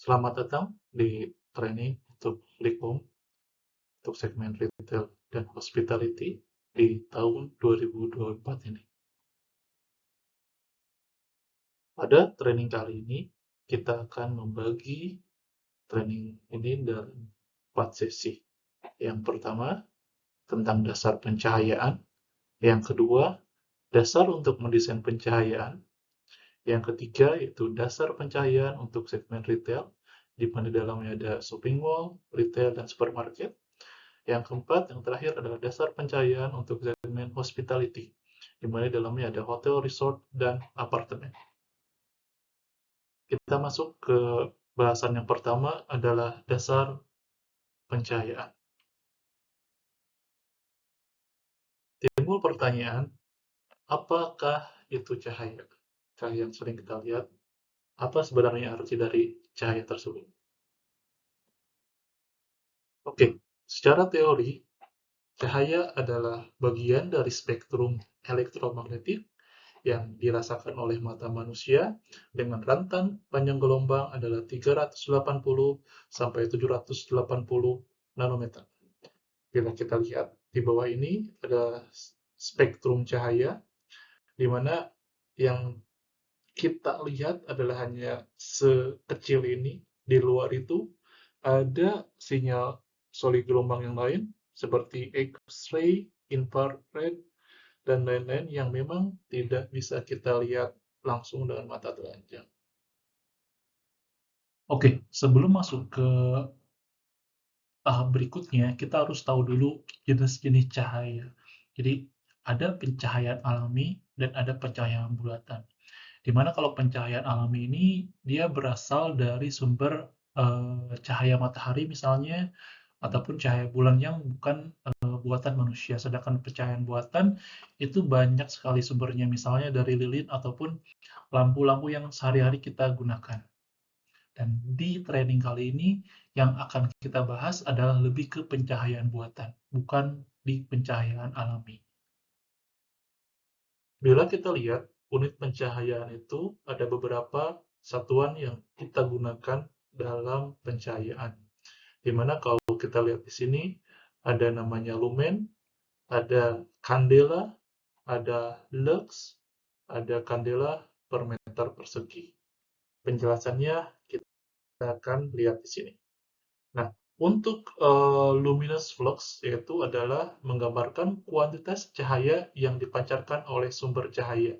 Selamat datang di training untuk Likom untuk segmen retail dan hospitality di tahun 2024 ini. Pada training kali ini, kita akan membagi training ini dalam 4 sesi. Yang pertama, tentang dasar pencahayaan. Yang kedua, dasar untuk mendesain pencahayaan. Yang ketiga, yaitu dasar pencahayaan untuk segmen retail, di mana di dalamnya ada shopping mall, retail, dan supermarket. Yang keempat, yang terakhir adalah dasar pencahayaan untuk segmen hospitality, di mana di dalamnya ada hotel, resort, dan apartemen. Kita masuk ke bahasan yang pertama adalah dasar pencahayaan. Timbul pertanyaan, apakah itu cahaya? Cahaya yang sering kita lihat, apa sebenarnya arti dari cahaya tersebut? Oke, secara teori, cahaya adalah bagian dari spektrum elektromagnetik yang dirasakan oleh mata manusia dengan rentan panjang gelombang adalah 380 sampai 780 nanometer. Bila kita lihat di bawah ini ada spektrum cahaya, di mana yang kita lihat adalah hanya sekecil ini. Di luar itu ada sinyal soli gelombang yang lain seperti X-ray, infrared, dan lain-lain yang memang tidak bisa kita lihat langsung dengan mata telanjang. Oke, sebelum masuk ke tahap berikutnya, kita harus tahu dulu jenis-jenis cahaya. Jadi, ada pencahayaan alami dan ada pencahayaan bulatan. Dimana kalau pencahayaan alami ini, dia berasal dari sumber cahaya matahari misalnya, ataupun cahaya bulan yang bukan buatan manusia. Sedangkan pencahayaan buatan itu banyak sekali sumbernya, misalnya dari lilin ataupun lampu-lampu yang sehari-hari kita gunakan. Dan di training kali ini yang akan kita bahas adalah lebih ke pencahayaan buatan, bukan di pencahayaan alami. Bila kita lihat unit pencahayaan itu ada beberapa satuan yang kita gunakan dalam pencahayaan. Dimana kalau kita lihat di sini ada namanya lumen, ada kandela, ada lux, ada kandela per meter persegi. Penjelasannya kita akan lihat di sini. Nah, untuk luminous flux yaitu adalah menggambarkan kuantitas cahaya yang dipancarkan oleh sumber cahaya.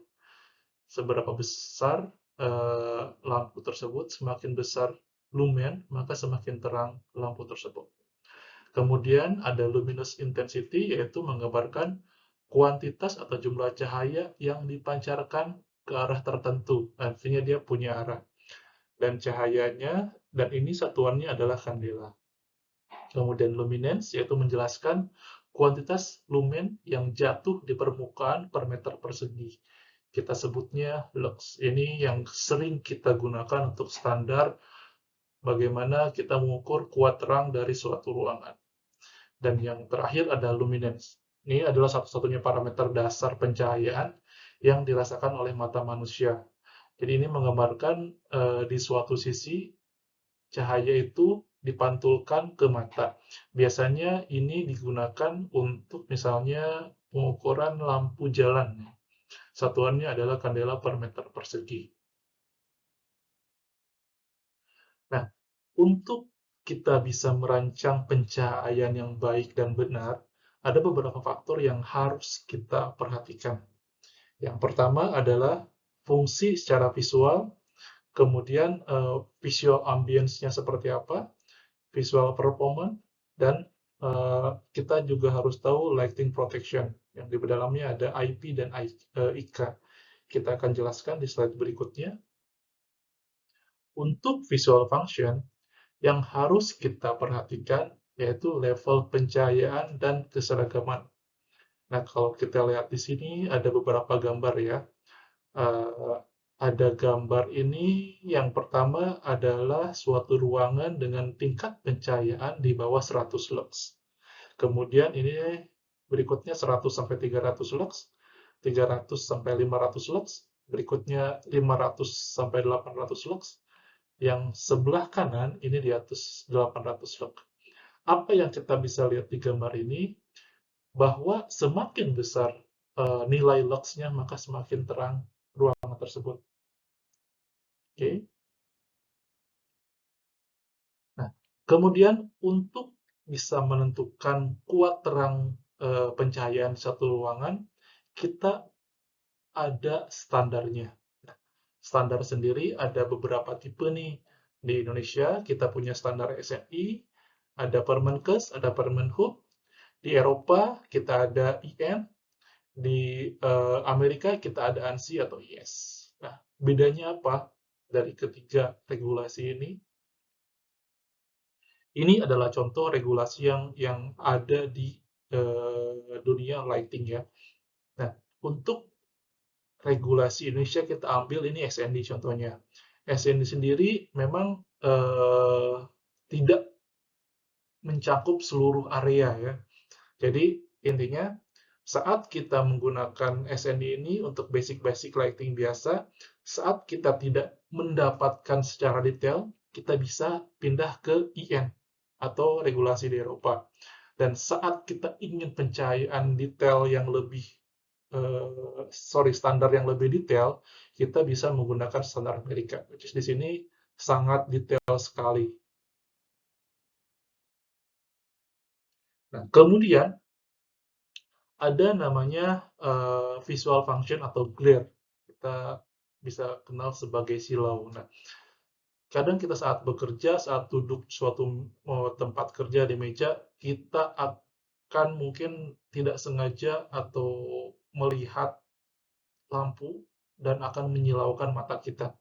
Seberapa besar lampu tersebut, semakin besar lumen, maka semakin terang lampu tersebut. Kemudian ada luminous intensity, yaitu menggambarkan kuantitas atau jumlah cahaya yang dipancarkan ke arah tertentu. Artinya dia punya arah. Dan cahayanya, dan ini satuannya adalah kandela. Kemudian luminance, yaitu menjelaskan kuantitas lumen yang jatuh di permukaan per meter persegi. Kita sebutnya lux. Ini yang sering kita gunakan untuk standar bagaimana kita mengukur kuat terang dari suatu ruangan. Dan yang terakhir ada luminance. Ini adalah satu-satunya parameter dasar pencahayaan yang dirasakan oleh mata manusia. Jadi ini menggambarkan di suatu sisi cahaya itu dipantulkan ke mata. Biasanya ini digunakan untuk misalnya pengukuran lampu jalan. Satuannya adalah kandela per meter persegi. Nah, untuk kita bisa merancang pencahayaan yang baik dan benar, ada beberapa faktor yang harus kita perhatikan. Yang pertama adalah fungsi secara visual, kemudian visual ambience-nya seperti apa, visual performance, dan kita juga harus tahu lighting protection, yang di dalamnya ada IP dan IK. Kita akan jelaskan di slide berikutnya. Untuk visual function, yang harus kita perhatikan yaitu level pencahayaan dan keseragaman. Nah, kalau kita lihat di sini ada beberapa gambar ya. Ada gambar ini, yang pertama adalah suatu ruangan dengan tingkat pencahayaan di bawah 100 lux. Kemudian ini berikutnya 100 sampai 300 lux, 300 sampai 500 lux, berikutnya 500 sampai 800 lux, Yang sebelah kanan ini di atas 800 lux. Apa yang kita bisa lihat di gambar ini? Bahwa semakin besar nilai luxnya, maka semakin terang ruangan tersebut. Oke. Nah, kemudian untuk bisa menentukan kuat terang pencahayaan di satu ruangan, kita ada standarnya. Nah, standar sendiri ada beberapa tipe nih. Di Indonesia kita punya standar SNI, ada Permenkes, ada Permenhub. Di Eropa kita ada IN, di Amerika kita ada ANSI atau IS. Nah, bedanya apa dari ketiga regulasi ini? Ini adalah contoh regulasi yang ada di dunia lighting ya. Nah, untuk regulasi Indonesia kita ambil ini SND contohnya. SND sendiri memang tidak mencakup seluruh area ya. Jadi intinya saat kita menggunakan SND ini untuk basic-basic lighting biasa, saat kita tidak mendapatkan secara detail, kita bisa pindah ke IN atau regulasi di Eropa. Dan saat kita ingin pencahayaan detail yang lebih standar yang lebih detail, kita bisa menggunakan standar Amerika, which is di sini sangat detail sekali. Nah, kemudian ada namanya visual function atau glare. Kita bisa kenal sebagai silau. Nah, kadang kita saat bekerja, saat duduk suatu tempat kerja di meja, kita akan mungkin tidak sengaja atau melihat lampu dan akan menyilaukan mata kita.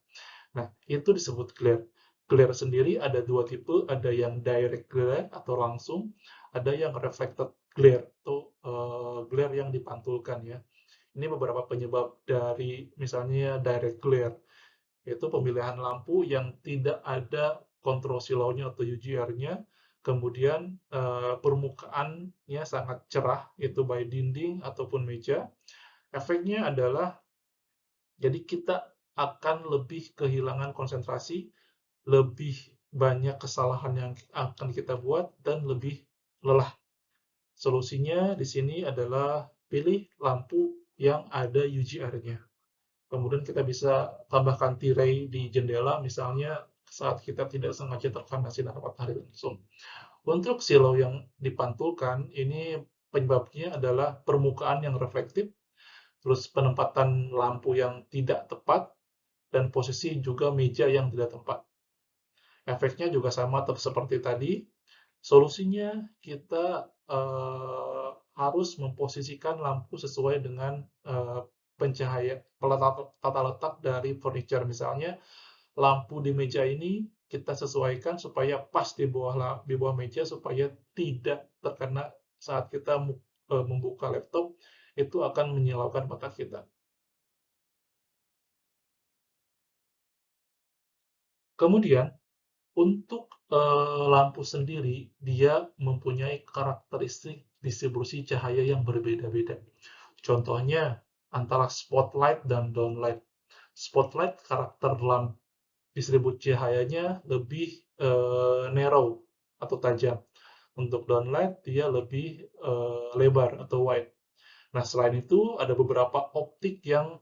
Nah, itu disebut glare. Glare sendiri ada dua tipe, ada yang direct glare atau langsung, ada yang reflected glare atau glare yang dipantulkan ya. Ini beberapa penyebab dari misalnya direct glare, yaitu pemilihan lampu yang tidak ada kontrol silaunya atau UGR-nya, kemudian permukaannya sangat cerah, itu baik dinding ataupun meja. Efeknya adalah jadi kita akan lebih kehilangan konsentrasi, lebih banyak kesalahan yang akan kita buat, dan lebih lelah. Solusinya di sini adalah pilih lampu yang ada UGR-nya. Kemudian kita bisa tambahkan tirai di jendela, misalnya saat kita tidak sengaja terkena sinar matahari langsung. Untuk silau yang dipantulkan, ini penyebabnya adalah permukaan yang reflektif, terus penempatan lampu yang tidak tepat, dan posisi juga meja yang tidak tepat. Efeknya juga sama seperti tadi. Solusinya kita harus memposisikan lampu sesuai dengan pencahaya tata letak dari furniture. Misalnya lampu di meja ini kita sesuaikan supaya pas di bawah meja supaya tidak terkena saat kita membuka laptop, itu akan menyilaukan mata kita. Kemudian untuk lampu sendiri, dia mempunyai karakteristik distribusi cahaya yang berbeda-beda. Contohnya antara spotlight dan downlight. Spotlight karakter lampu distribusi cahayanya lebih narrow atau tajam. Untuk downlight dia lebih lebar atau wide. Nah, selain itu ada beberapa optik yang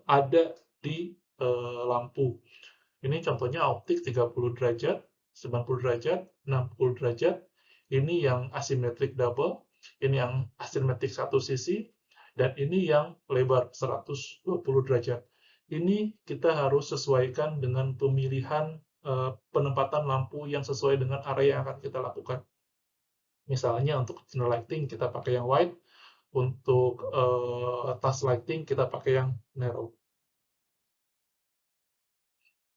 ada di lampu. Ini contohnya optik 30 derajat, 90 derajat, 60 derajat. Ini yang asymmetric double, ini yang asymmetric satu sisi, dan ini yang lebar 120 derajat. Ini kita harus sesuaikan dengan pemilihan penempatan lampu yang sesuai dengan area yang akan kita lakukan. Misalnya untuk general lighting kita pakai yang wide, untuk task lighting kita pakai yang narrow.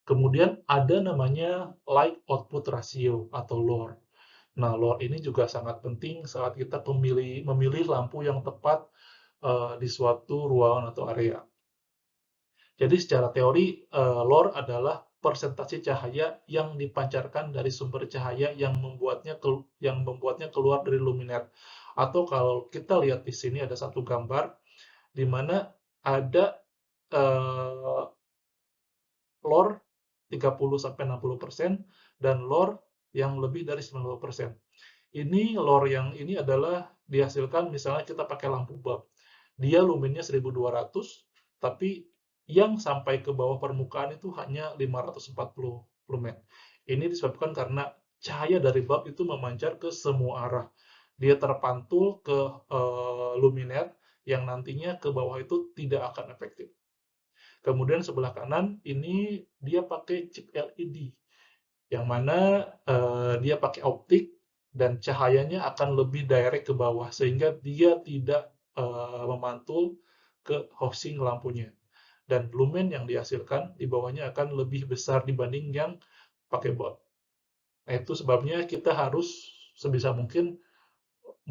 Kemudian ada namanya light output ratio atau LOR. Nah, LOR ini juga sangat penting saat kita memilih lampu yang tepat di suatu ruangan atau area. Jadi secara teori, LOR adalah persentase cahaya yang dipancarkan dari sumber cahaya yang membuatnya keluar dari luminaire. Atau kalau kita lihat di sini ada satu gambar di mana ada LOR 30-60%, dan LOR yang lebih dari 90%. Ini LOR yang ini adalah dihasilkan misalnya kita pakai lampu bulb. Dia lumennya 1200, tapi yang sampai ke bawah permukaan itu hanya 540 lumen. Ini disebabkan karena cahaya dari bulb itu memancar ke semua arah. Dia terpantul ke luminer yang nantinya ke bawah itu tidak akan efektif. Kemudian sebelah kanan ini dia pakai chip LED yang mana dia pakai optik dan cahayanya akan lebih direct ke bawah sehingga dia tidak memantul ke housing lampunya. Dan lumen yang dihasilkan di bawahnya akan lebih besar dibanding yang pakai bulb. Nah, itu sebabnya kita harus sebisa mungkin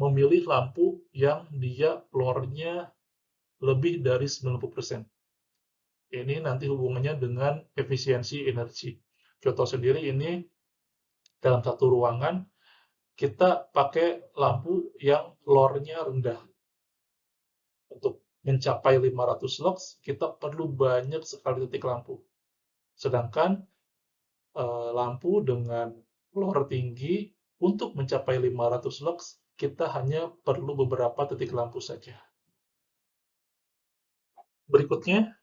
memilih lampu yang dia LOR-nya lebih dari 90%. Ini nanti hubungannya dengan efisiensi energi. Contoh sendiri ini dalam satu ruangan kita pakai lampu yang LOR-nya rendah. Untuk mencapai 500 lux kita perlu banyak sekali titik lampu. Sedangkan lampu dengan LOR tinggi untuk mencapai 500 lux kita hanya perlu beberapa titik lampu saja. Berikutnya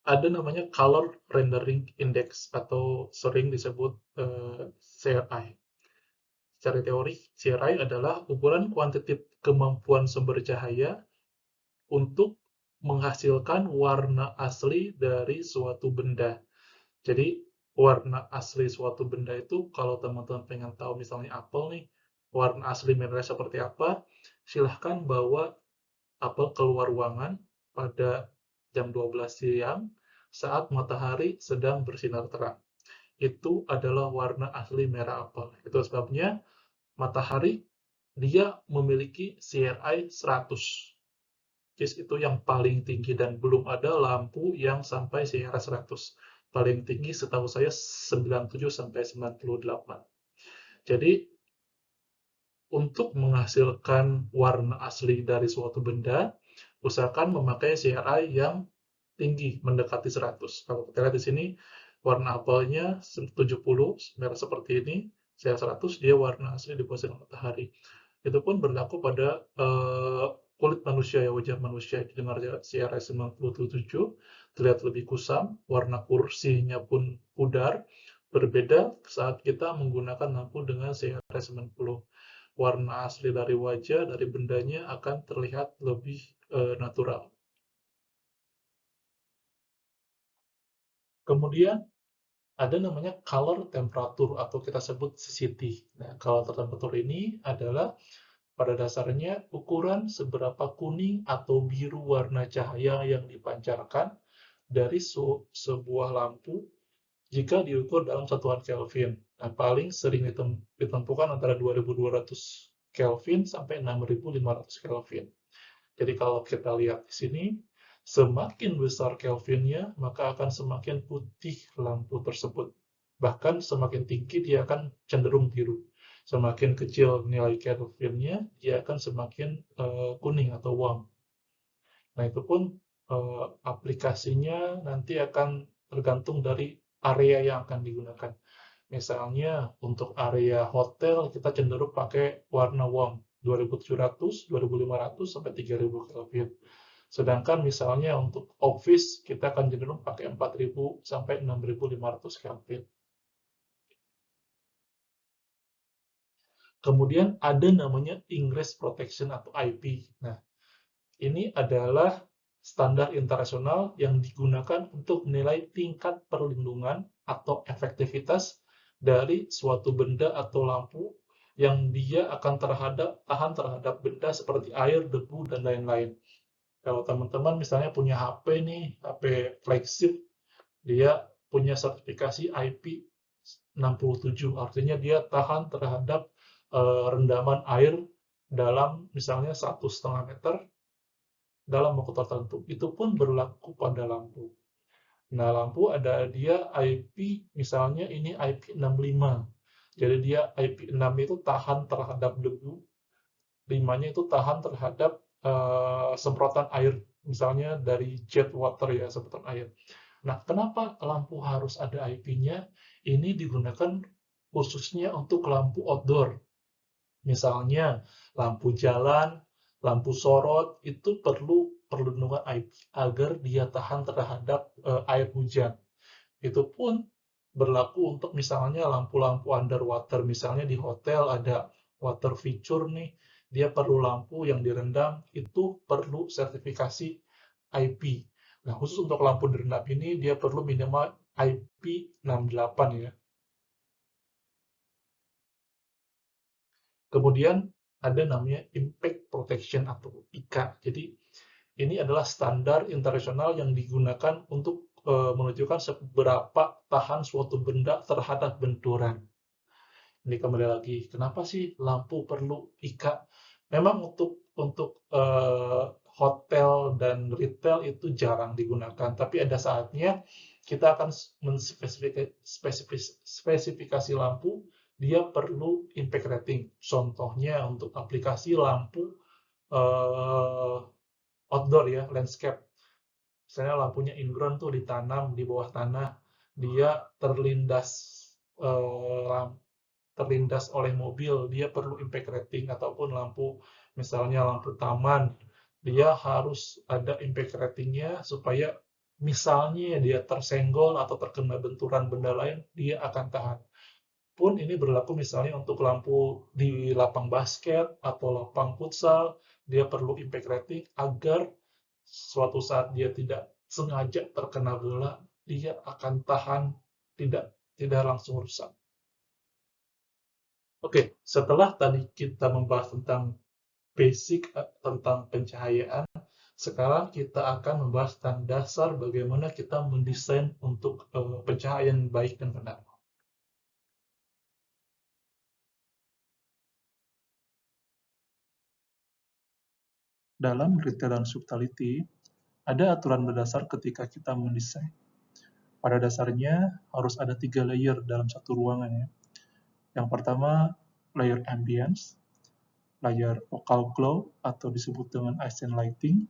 ada namanya Color Rendering Index atau sering disebut CRI. Secara teori, CRI adalah ukuran kuantitatif kemampuan sumber cahaya untuk menghasilkan warna asli dari suatu benda. Jadi, warna asli suatu benda itu, kalau teman-teman pengen tahu misalnya apel nih, warna asli merahnya seperti apa, silahkan bawa apel keluar ruangan pada jam 12 siang saat matahari sedang bersinar terang. Itu adalah warna asli merah apel. Itu sebabnya matahari dia memiliki CRI 100. Itu yang paling tinggi dan belum ada lampu yang sampai CRI 100. Paling tinggi setahu saya 97 sampai 98. Jadi untuk menghasilkan warna asli dari suatu benda, usahakan memakai CRI yang tinggi, mendekati 100. Kalau kita lihat di sini, warna apelnya 70, merah seperti ini, CRI 100, dia warna asli di posisi matahari. Itu pun berlaku pada kulit manusia, ya, wajah manusia. Dengan CRI 97, terlihat lebih kusam, warna kursinya pun pudar, berbeda saat kita menggunakan lampu dengan CRI 90. Warna asli dari wajah, dari bendanya akan terlihat lebih natural. Kemudian ada namanya color temperature atau kita sebut CCT. Nah, color temperature ini adalah pada dasarnya ukuran seberapa kuning atau biru warna cahaya yang dipancarkan dari sebuah lampu jika diukur dalam satuan Kelvin. Nah, paling sering ditentukan antara 2200 Kelvin sampai 6500 Kelvin. Jadi kalau kita lihat di sini, semakin besar Kelvinnya, maka akan semakin putih lampu tersebut. Bahkan semakin tinggi dia akan cenderung biru. Semakin kecil nilai Kelvinnya, dia akan semakin kuning atau warm. Nah, itu pun aplikasinya nanti akan tergantung dari area yang akan digunakan. Misalnya untuk area hotel kita cenderung pakai warna warm 2700, 2500 sampai 3000 Kelvin. Sedangkan misalnya untuk office kita akan cenderung pakai 4000 sampai 6500 Kelvin. Kemudian ada namanya Ingress Protection atau IP. Nah, ini adalah standar internasional yang digunakan untuk menilai tingkat perlindungan atau efektivitas dari suatu benda atau lampu yang dia akan tahan terhadap benda seperti air, debu, dan lain-lain. Kalau teman-teman misalnya punya HP nih, HP flagship, dia punya sertifikasi IP67, artinya dia tahan terhadap rendaman air dalam misalnya 1,5 meter dalam waktu tertentu. Itu pun berlaku pada lampu. Nah, lampu ada dia IP, misalnya ini IP65. Jadi dia IP6 itu tahan terhadap debu, 5-nya itu tahan terhadap semprotan air, misalnya dari jet water ya, semprotan air. Nah, kenapa lampu harus ada IP-nya? Ini digunakan khususnya untuk lampu outdoor. Misalnya lampu jalan, lampu sorot itu perlu perlindungan IP agar dia tahan terhadap air hujan. Itu pun berlaku untuk misalnya lampu-lampu underwater, misalnya di hotel ada water feature nih, dia perlu lampu yang direndam, itu perlu sertifikasi IP. Nah, khusus untuk lampu direndam ini dia perlu minimal IP68 ya. Kemudian ada namanya Impact Protection atau ICA. Jadi ini adalah standar internasional yang digunakan untuk menunjukkan seberapa tahan suatu benda terhadap benturan. Ini kembali lagi, kenapa sih lampu perlu IKA? Memang hotel dan retail itu jarang digunakan, tapi ada saatnya kita akan spesifikasi lampu, dia perlu impact rating. Contohnya untuk aplikasi lampu eh, outdoor ya, landscape. Misalnya lampunya inground tuh ditanam di bawah tanah, dia eh, terlindas oleh mobil, dia perlu impact rating, ataupun lampu, misalnya lampu taman, dia harus ada impact ratingnya supaya misalnya dia tersenggol atau terkena benturan benda lain, dia akan tahan. Pun ini berlaku misalnya untuk lampu di lapang basket atau lapang futsal, dia perlu impact rating agar suatu saat dia tidak sengaja terkena bola, dia akan tahan, tidak tidak langsung rusak. Oke, setelah tadi kita membahas tentang basic tentang pencahayaan, sekarang kita akan membahas tentang dasar bagaimana kita mendesain untuk pencahayaan baik dan benar. Dalam retail dan hospitality, ada aturan berdasar ketika kita mendesain. Pada dasarnya harus ada 3 layer dalam satu ruangan ya. Yang pertama, layer ambience, layer focal glow atau disebut dengan accent lighting,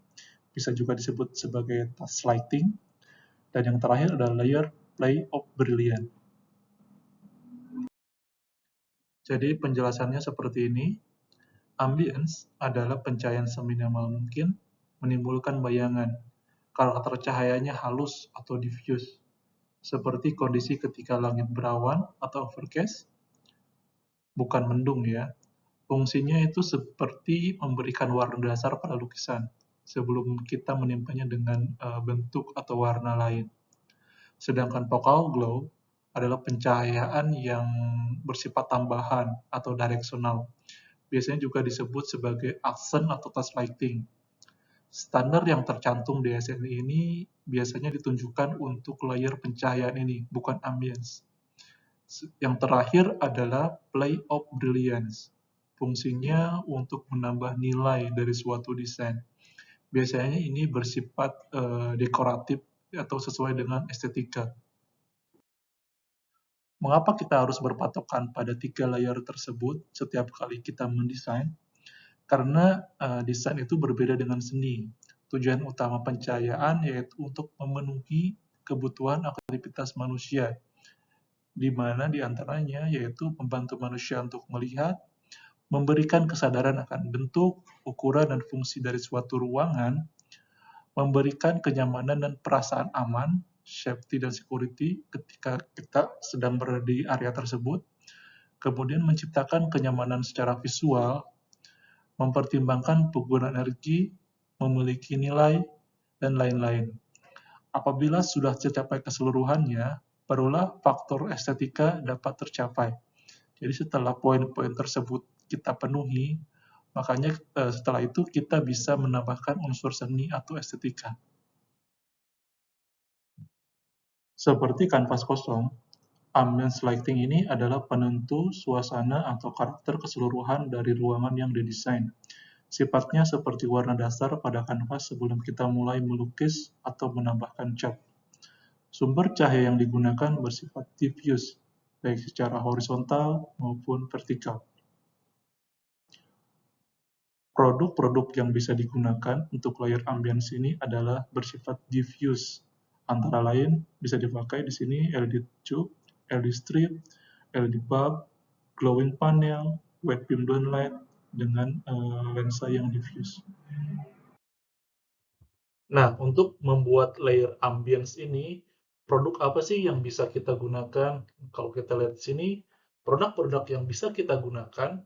bisa juga disebut sebagai task lighting, dan yang terakhir adalah layer play of brilliant. Jadi penjelasannya seperti ini. Ambience adalah pencahayaan seminimal mungkin, menimbulkan bayangan. Karakter cahayanya halus atau diffuse, seperti kondisi ketika langit berawan atau overcast, bukan mendung ya. Fungsinya itu seperti memberikan warna dasar pada lukisan, sebelum kita menimpanya dengan bentuk atau warna lain. Sedangkan focal glow adalah pencahayaan yang bersifat tambahan atau directional. Biasanya juga disebut sebagai accent atau touch lighting. Standar yang tercantum di SNI ini biasanya ditunjukkan untuk layer pencahayaan ini, bukan ambience. Yang terakhir adalah play of brilliance. Fungsinya untuk menambah nilai dari suatu desain. Biasanya ini bersifat dekoratif atau sesuai dengan estetika. Mengapa kita harus berpatokan pada 3 layer tersebut setiap kali kita mendesain? Karena desain itu berbeda dengan seni. Tujuan utama pencahayaan yaitu untuk memenuhi kebutuhan aktivitas manusia, di mana diantaranya yaitu membantu manusia untuk melihat, memberikan kesadaran akan bentuk, ukuran, dan fungsi dari suatu ruangan, memberikan kenyamanan dan perasaan aman, safety dan security ketika kita sedang berada di area tersebut, kemudian menciptakan kenyamanan secara visual, mempertimbangkan penggunaan energi, memiliki nilai, dan lain-lain. Apabila sudah tercapai keseluruhannya, barulah faktor estetika dapat tercapai. Jadi setelah poin-poin tersebut kita penuhi, makanya setelah itu kita bisa menambahkan unsur seni atau estetika. Seperti kanvas kosong, ambience lighting ini adalah penentu suasana atau karakter keseluruhan dari ruangan yang didesain. Sifatnya seperti warna dasar pada kanvas sebelum kita mulai melukis atau menambahkan cat. Sumber cahaya yang digunakan bersifat diffuse, baik secara horizontal maupun vertikal. Produk-produk yang bisa digunakan untuk layer ambience ini adalah bersifat diffuse Antara lain bisa dipakai di sini LED tube, LED strip, LED bulb, glowing panel, wide beam downlight dengan lensa yang diffuse. Nah, untuk membuat layer ambience ini, produk apa sih yang bisa kita gunakan? Kalau kita lihat di sini, produk-produk yang bisa kita gunakan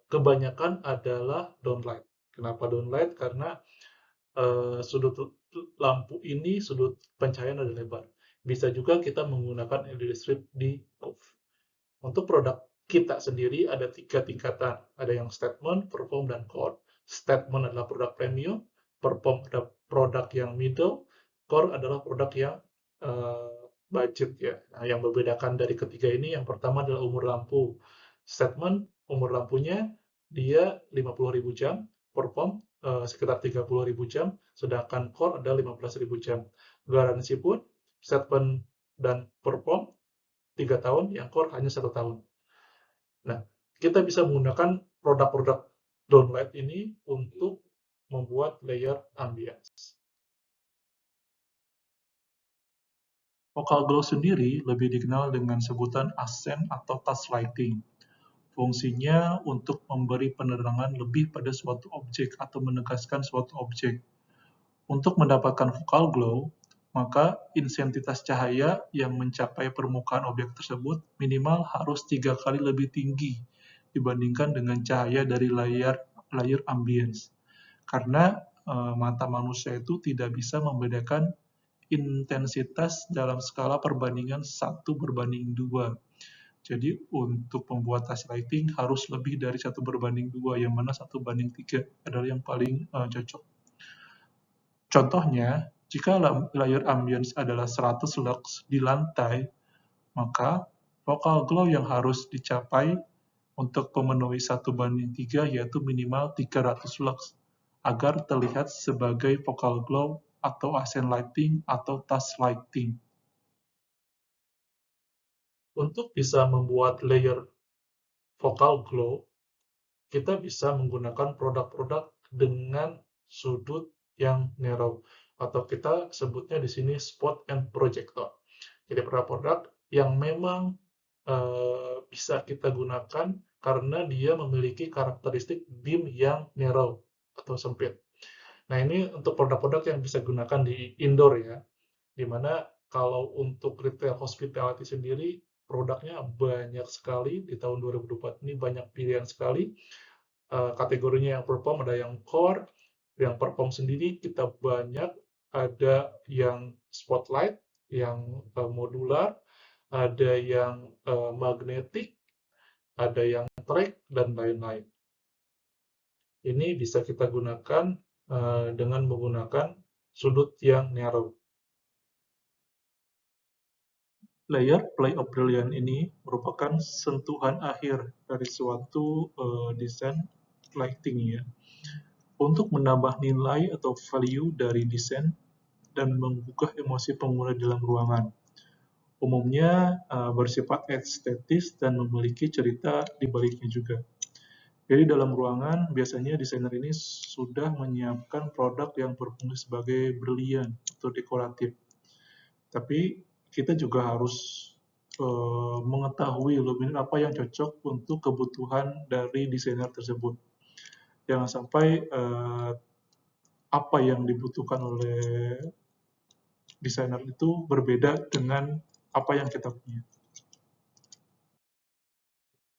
kebanyakan adalah downlight. Kenapa downlight? Karena sudut lampu ini, sudut pencahayaan ada lebar. Bisa juga kita menggunakan LED strip di curve. Untuk produk kita sendiri ada 3 tingkatan. Ada yang statement, perform, dan core. Statement adalah produk premium, perform adalah produk yang middle, core adalah produk yang budget ya. Nah, yang membedakan dari ketiga ini yang pertama adalah umur lampu. Statement umur lampunya dia 50.000 jam, perform sekitar 30.000 jam, sedangkan core adalah 15.000 jam. Garansi pun statement dan perform 3 tahun, yang core hanya 1 tahun. Nah, kita bisa menggunakan produk-produk downlight ini untuk membuat layer ambience. Focal glow sendiri lebih dikenal dengan sebutan accent atau touch lighting. Fungsinya untuk memberi penerangan lebih pada suatu objek atau menegaskan suatu objek. Untuk mendapatkan focal glow, maka intensitas cahaya yang mencapai permukaan objek tersebut minimal harus 3 kali lebih tinggi dibandingkan dengan cahaya dari layar ambience. Karena mata manusia itu tidak bisa membedakan intensitas dalam skala perbandingan 1:2. Jadi untuk membuat touch lighting harus lebih dari 1:2, yang mana 1:3 adalah yang paling cocok. Contohnya, jika layar ambience adalah 100 lux di lantai, maka focal glow yang harus dicapai untuk memenuhi 1:3 yaitu minimal 300 lux agar terlihat sebagai focal glow atau accent lighting atau touch lighting. Untuk bisa membuat layer focal glow, kita bisa menggunakan produk-produk dengan sudut yang narrow, atau kita sebutnya di sini spot and projector. Jadi produk-produk yang memang bisa kita gunakan karena dia memiliki karakteristik beam yang narrow atau sempit. Nah, ini untuk produk-produk yang bisa digunakan di indoor ya, dimana kalau untuk retail hospitality sendiri, produknya banyak sekali di tahun 2024 ini, banyak pilihan sekali. Kategorinya yang perform, ada yang core, yang perform sendiri kita banyak, ada yang spotlight, yang modular, ada yang magnetic, ada yang track, dan lain-lain. Ini bisa kita gunakan dengan menggunakan sudut yang narrow. Layer Play of Brilliance ini merupakan sentuhan akhir dari suatu desain lighting ya, untuk menambah nilai atau value dari desain dan menggugah emosi pengguna dalam ruangan. Umumnya bersifat estetis dan memiliki cerita di baliknya juga. Jadi dalam ruangan, biasanya desainer ini sudah menyiapkan produk yang berfungsi sebagai brilian atau dekoratif. Tapi kita juga harus mengetahui lebih apa yang cocok untuk kebutuhan dari desainer tersebut. Jangan sampai apa yang dibutuhkan oleh desainer itu berbeda dengan apa yang kita punya.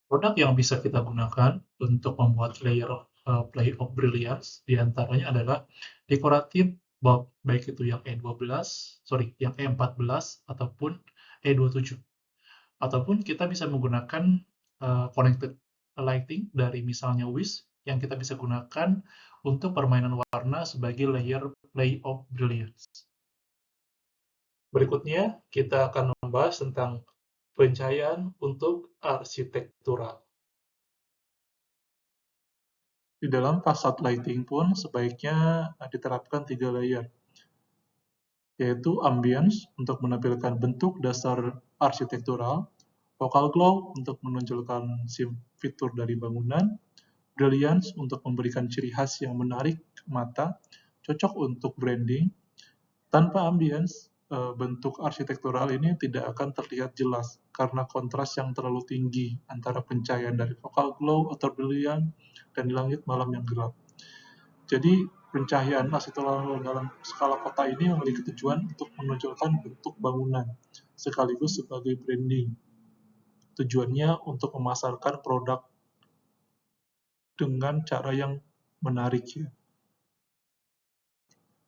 Produk yang bisa kita gunakan untuk membuat layer Play of Brilliance diantaranya adalah dekoratif bulb, baik itu yang yang E14 ataupun E27. Ataupun kita bisa menggunakan connected lighting dari misalnya Wish yang kita bisa gunakan untuk permainan warna sebagai layer Play of Brilliance. Berikutnya kita akan membahas tentang pencahayaan untuk arsitektural. Di dalam facade lighting pun sebaiknya diterapkan 3 layer, yaitu ambience untuk menampilkan bentuk dasar arsitektural, focal glow untuk menonjolkan fitur dari bangunan, brilliance untuk memberikan ciri khas yang menarik mata, cocok untuk branding, Tanpa ambience, bentuk arsitektural ini tidak akan terlihat jelas karena kontras yang terlalu tinggi antara pencahayaan dari focal glow atau brilian dan di langit malam yang gelap. Jadi, pencahayaan arsitektural dalam skala kota ini memiliki tujuan untuk menonjolkan bentuk bangunan, sekaligus sebagai branding. Tujuannya untuk memasarkan produk dengan cara yang menarik ya.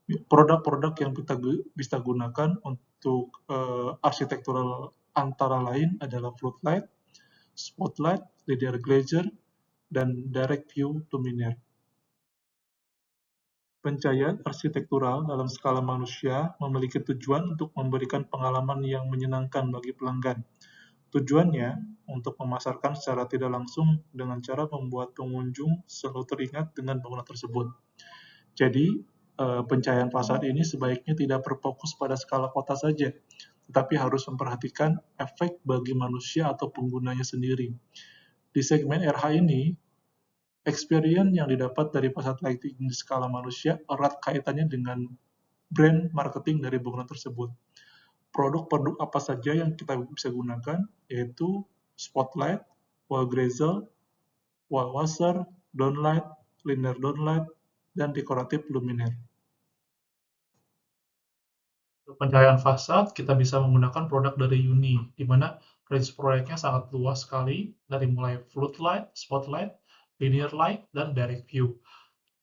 Produk-produk yang kita bisa gunakan untuk arsitektural antara lain adalah floodlight, spotlight, linear glazer, dan direct view luminaire. Pencahayaan arsitektural dalam skala manusia memiliki tujuan untuk memberikan pengalaman yang menyenangkan bagi pelanggan. Tujuannya untuk memasarkan secara tidak langsung dengan cara membuat pengunjung selalu teringat dengan bangunan tersebut. Jadi, pencahayaan fasad ini sebaiknya tidak berfokus pada skala kota saja, tetapi harus memperhatikan efek bagi manusia atau penggunanya sendiri. Di segmen RH ini, experience yang didapat dari fasad lighting di skala manusia erat kaitannya dengan brand marketing dari bangunan tersebut. Produk-produk apa saja yang kita bisa gunakan, yaitu spotlight, wall glazer, wall washer, downlight, linear downlight, dan dekoratif luminaire. Untuk pencahayaan fasad, kita bisa menggunakan produk dari Uni, di mana range proyeknya sangat luas sekali, dari mulai floodlight, spotlight, linear light, dan direct view.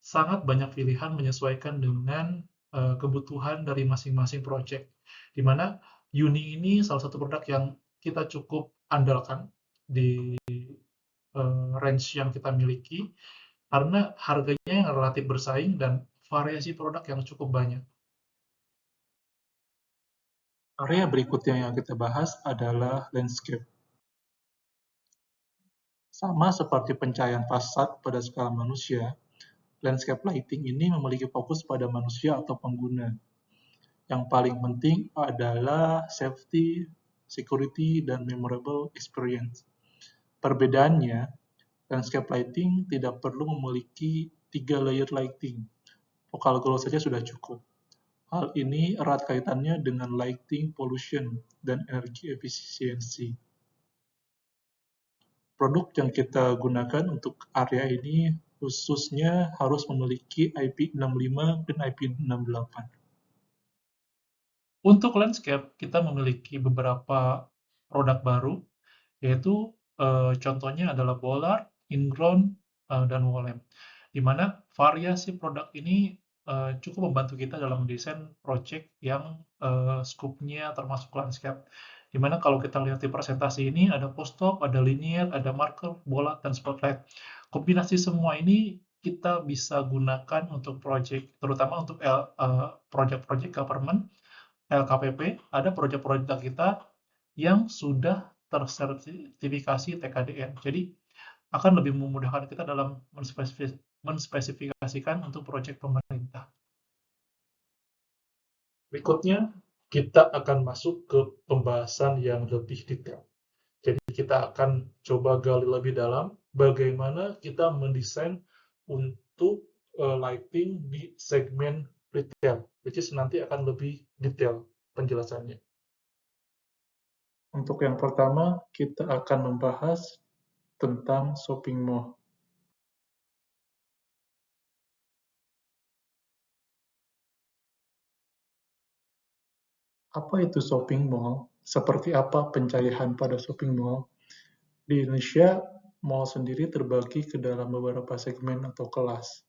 Sangat banyak pilihan menyesuaikan dengan kebutuhan dari masing-masing proyek, di mana Uni ini salah satu produk yang kita cukup andalkan di range yang kita miliki, karena harganya yang relatif bersaing dan variasi produk yang cukup banyak. Area berikutnya yang kita bahas adalah landscape. Sama seperti pencahayaan fasad pada skala manusia, landscape lighting ini memiliki fokus pada manusia atau pengguna. Yang paling penting adalah safety, security, dan memorable experience. Perbedaannya, landscape lighting tidak perlu memiliki 3 layer lighting. Focal glow saja sudah cukup. Hal ini erat kaitannya dengan lighting pollution dan energi efisiensi. Produk yang kita gunakan untuk area ini khususnya harus memiliki IP65 dan IP68. Untuk landscape, kita memiliki beberapa produk baru, yaitu contohnya adalah Bollard, Inground, dan Wolem. Di mana variasi produk ini cukup membantu kita dalam mendesain project yang scope-nya termasuk landscape. Di mana kalau kita lihat di presentasi ini ada post-op, ada linear, ada marker, bola, dan spotlight. Kombinasi semua ini kita bisa gunakan untuk project, terutama untuk project-project government, LKPP, ada proyek-proyek kita yang sudah tersertifikasi TKDN. Jadi akan lebih memudahkan kita dalam menspesifikasikan untuk proyek pemerintah. Berikutnya, kita akan masuk ke pembahasan yang lebih detail. Jadi kita akan coba gali lebih dalam bagaimana kita mendesain untuk lighting di segmen retail, which is nanti akan lebih detail penjelasannya. Untuk yang pertama, kita akan membahas tentang shopping mall. Apa itu shopping mall? Seperti apa pencahayaan pada shopping mall? Di Indonesia, mall sendiri terbagi ke dalam beberapa segmen atau kelas.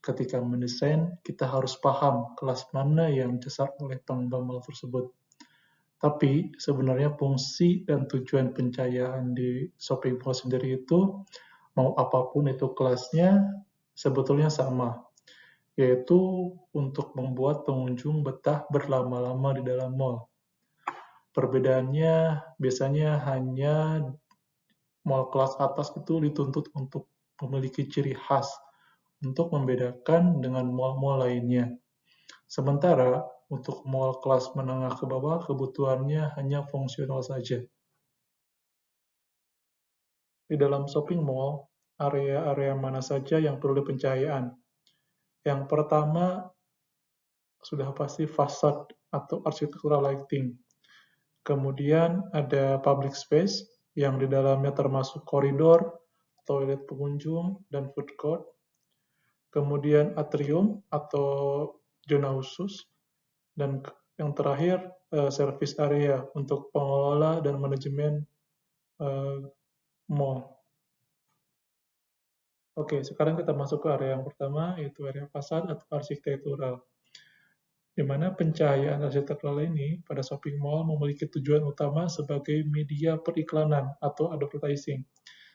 Ketika mendesain, kita harus paham kelas mana yang disasar oleh pengembang mall tersebut. Tapi sebenarnya fungsi dan tujuan pencahayaan di shopping mall sendiri itu, mau apapun itu kelasnya, sebetulnya sama, yaitu untuk membuat pengunjung betah berlama-lama di dalam mall. Perbedaannya biasanya hanya mall kelas atas itu dituntut untuk memiliki ciri khas untuk membedakan dengan mall-mall lainnya. Sementara untuk mall kelas menengah ke bawah kebutuhannya hanya fungsional saja. Di dalam shopping mall, area-area mana saja yang perlu pencahayaan? Yang pertama, sudah pasti fasad atau architectural lighting. Kemudian ada public space yang di dalamnya termasuk koridor, toilet pengunjung, dan food court. Kemudian atrium atau zona khusus, dan yang terakhir service area untuk pengelola dan manajemen mall. Oke, sekarang kita masuk ke area yang pertama, yaitu area fasad atau arsitektural. Di mana pencahayaan arsitektural ini pada shopping mall memiliki tujuan utama sebagai media periklanan atau advertising,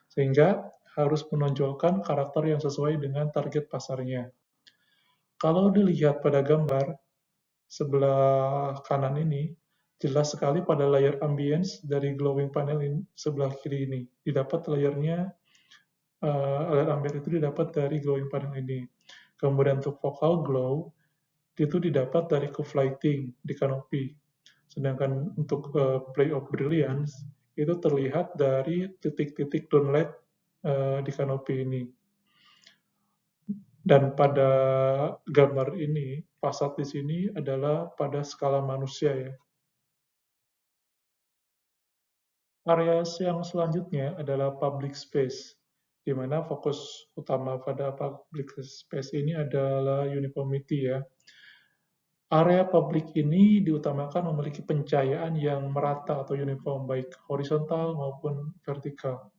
sehingga harus menonjolkan karakter yang sesuai dengan target pasarnya. Kalau dilihat pada gambar sebelah kanan ini, jelas sekali pada layar ambience dari glowing panel ini, sebelah kiri ini. Didapat layarnya, layar ambient itu didapat dari glowing panel ini. Kemudian untuk focal glow, itu didapat dari curve lighting di kanopi. Sedangkan untuk play of brilliance, itu terlihat dari titik-titik downlight di kanopi ini. Dan pada gambar ini, fasad di sini adalah pada skala manusia ya. Area yang selanjutnya adalah public space, di mana fokus utama pada public space ini adalah uniformity ya. Area publik ini diutamakan memiliki pencahayaan yang merata atau uniform, baik horizontal maupun vertikal,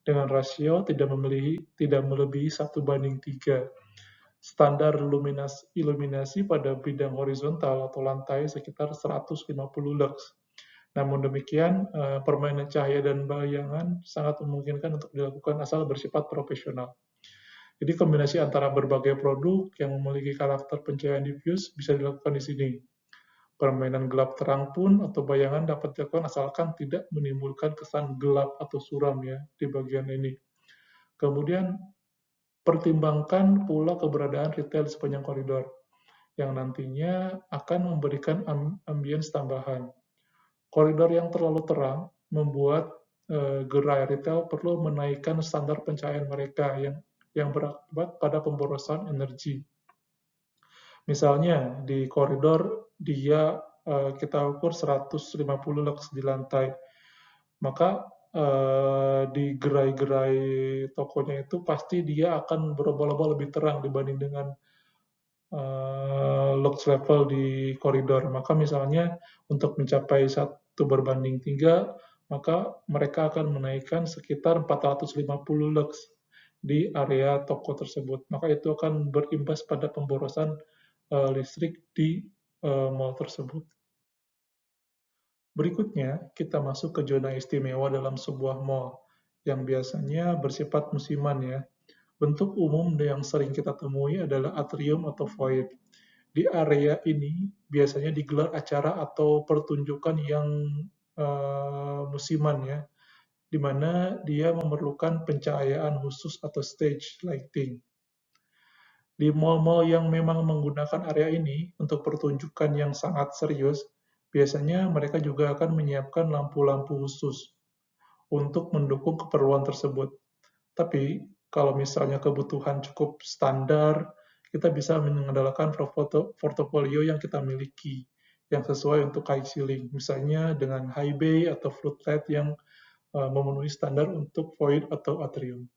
dengan rasio tidak melebihi 1:3. Standar iluminasi pada bidang horizontal atau lantai sekitar 150 lux. Namun demikian, permainan cahaya dan bayangan sangat memungkinkan untuk dilakukan asal bersifat profesional. Jadi kombinasi antara berbagai produk yang memiliki karakter pencahayaan diffuse bisa dilakukan di sini. Permainan gelap terang pun atau bayangan dapat dilakukan asalkan tidak menimbulkan kesan gelap atau suram ya di bagian ini. Kemudian pertimbangkan pula keberadaan retail di sepanjang koridor yang nantinya akan memberikan ambience tambahan. Koridor yang terlalu terang membuat gerai retail perlu menaikkan standar pencahayaan mereka yang berakibat pada pemborosan energi. Misalnya di koridor dia kita ukur 150 lux di lantai, maka di gerai-gerai tokonya itu pasti dia akan berubah-ubah lebih terang dibanding dengan lux level di koridor. Maka misalnya untuk mencapai 1:3, maka mereka akan menaikkan sekitar 450 lux di area toko tersebut. Maka itu akan berimbas pada pemborosan listrik di mall tersebut. Berikutnya, kita masuk ke zona istimewa dalam sebuah mall, yang biasanya bersifat musiman ya. Bentuk umum yang sering kita temui adalah atrium atau foyer. Di area ini biasanya digelar acara atau pertunjukan yang musiman ya, di mana dia memerlukan pencahayaan khusus atau stage lighting. Di mall-mall yang memang menggunakan area ini untuk pertunjukan yang sangat serius, biasanya mereka juga akan menyiapkan lampu-lampu khusus untuk mendukung keperluan tersebut. Tapi, kalau misalnya kebutuhan cukup standar, kita bisa mengandalkan portofolio yang kita miliki, yang sesuai untuk high ceiling, misalnya dengan high bay atau floodlight yang memenuhi standar untuk void atau atrium.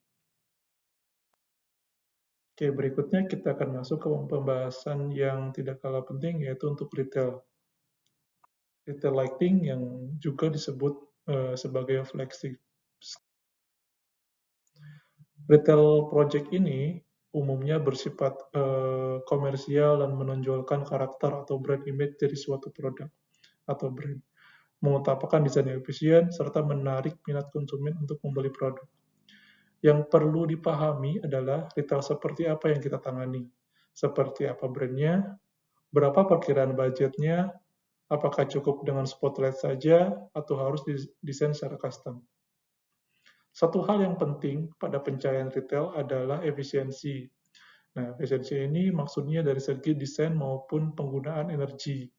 Oke, berikutnya kita akan masuk ke pembahasan yang tidak kalah penting, yaitu untuk retail. Retail lighting yang juga disebut sebagai flagship. Retail project ini umumnya bersifat komersial dan menonjolkan karakter atau brand image dari suatu produk atau brand, mengutamakan desain yang efisien, serta menarik minat konsumen untuk membeli produk. Yang perlu dipahami adalah retail seperti apa yang kita tangani, seperti apa brandnya, berapa perkiraan budgetnya, apakah cukup dengan spotlight saja atau harus didesain secara custom. Satu hal yang penting pada pencahayaan retail adalah efisiensi. Nah, efisiensi ini maksudnya dari segi desain maupun penggunaan energi.